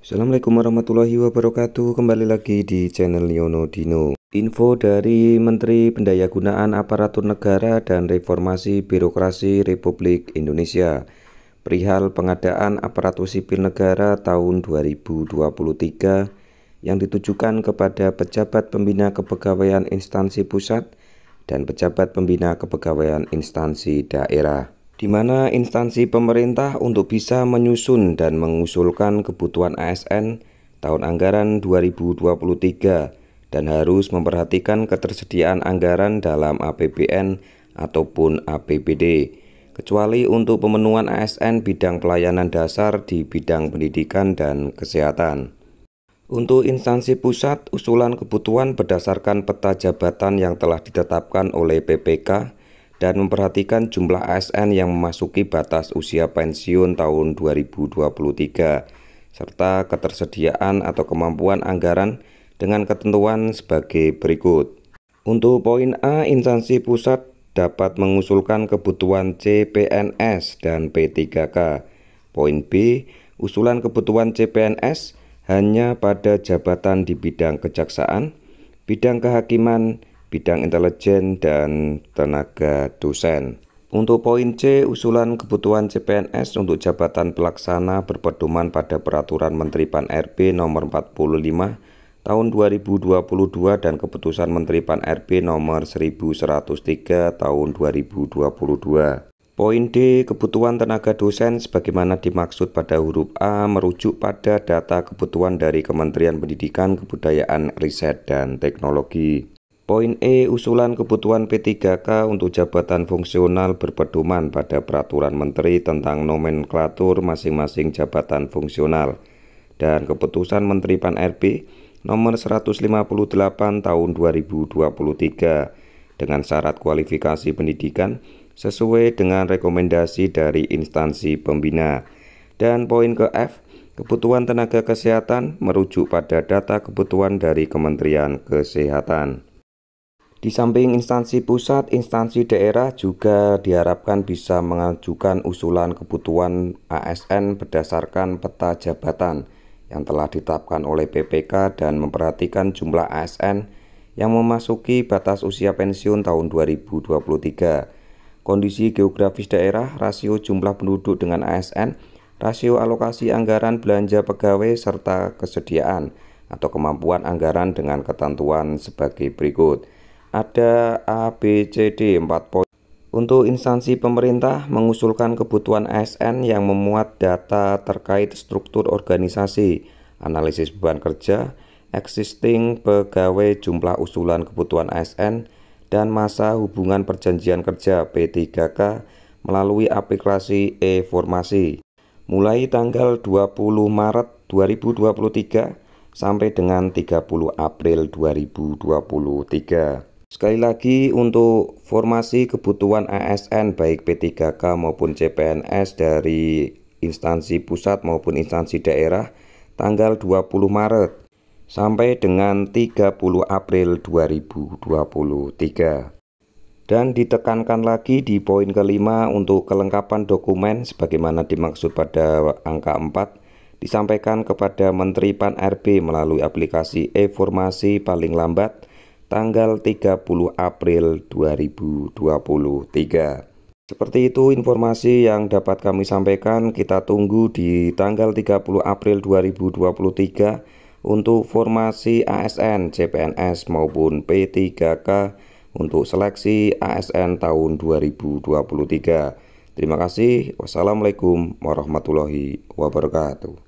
Assalamualaikum warahmatullahi wabarakatuh. Kembali lagi di channel Yono Dino. Info dari Menteri Pendayagunaan Aparatur Negara dan Reformasi Birokrasi Republik Indonesia perihal pengadaan aparatur sipil negara tahun 2023 yang ditujukan kepada pejabat pembina kepegawaian instansi pusat dan pejabat pembina kepegawaian instansi daerah, di mana instansi pemerintah untuk bisa menyusun dan mengusulkan kebutuhan ASN tahun anggaran 2023 dan harus memperhatikan ketersediaan anggaran dalam APBN ataupun APBD, kecuali untuk pemenuhan ASN bidang pelayanan dasar di bidang pendidikan dan kesehatan. Untuk instansi pusat, usulan kebutuhan berdasarkan peta jabatan yang telah ditetapkan oleh PPK dan memperhatikan jumlah ASN yang memasuki batas usia pensiun tahun 2023 serta ketersediaan atau kemampuan anggaran dengan ketentuan sebagai berikut. Untuk poin A, instansi pusat dapat mengusulkan kebutuhan CPNS dan P3K. Poin B, usulan kebutuhan CPNS hanya pada jabatan di bidang kejaksaan, bidang kehakiman, bidang intelijen, dan tenaga dosen. Untuk poin C, usulan kebutuhan CPNS untuk jabatan pelaksana berpedoman pada Peraturan Menteri Pan-RB Nomor 45 Tahun 2022 dan Keputusan Menteri Pan-RB Nomor 1103 Tahun 2022. Poin D, kebutuhan tenaga dosen sebagaimana dimaksud pada huruf A merujuk pada data kebutuhan dari Kementerian Pendidikan, Kebudayaan, Riset, dan Teknologi. Poin E, usulan kebutuhan P3K untuk jabatan fungsional berpedoman pada Peraturan Menteri tentang nomenklatur masing-masing jabatan fungsional dan Keputusan Menteri Pan-RB Nomor 158 Tahun 2023 dengan syarat kualifikasi pendidikan sesuai dengan rekomendasi dari instansi pembina. Dan poin ke F, kebutuhan tenaga kesehatan merujuk pada data kebutuhan dari Kementerian Kesehatan. Di samping instansi pusat, instansi daerah juga diharapkan bisa mengajukan usulan kebutuhan ASN berdasarkan peta jabatan yang telah ditetapkan oleh PPK dan memperhatikan jumlah ASN yang memasuki batas usia pensiun tahun 2023. Kondisi geografis daerah, rasio jumlah penduduk dengan ASN, rasio alokasi anggaran belanja pegawai, serta kesediaan atau kemampuan anggaran dengan ketentuan sebagai berikut. Ada A, B, C, D 4 poin. Untuk instansi pemerintah mengusulkan kebutuhan ASN yang memuat data terkait struktur organisasi, analisis beban kerja, existing pegawai, jumlah usulan kebutuhan ASN, dan masa hubungan perjanjian kerja P3K melalui aplikasi e-formasi mulai tanggal 20 Maret 2023 sampai dengan 30 April 2023. Sekali lagi, untuk formasi kebutuhan ASN baik P3K maupun CPNS dari instansi pusat maupun instansi daerah tanggal 20 Maret sampai dengan 30 April 2023. Dan ditekankan lagi di poin kelima untuk kelengkapan dokumen sebagaimana dimaksud pada angka 4 disampaikan kepada Menteri Pan-RB melalui aplikasi e-formasi paling lambat tanggal 30 April 2023. Seperti itu informasi yang dapat kami sampaikan. Kita tunggu di tanggal 30 April 2023 untuk formasi ASN, CPNS maupun P3K untuk seleksi ASN tahun 2023. Terima kasih. Wassalamualaikum warahmatullahi wabarakatuh.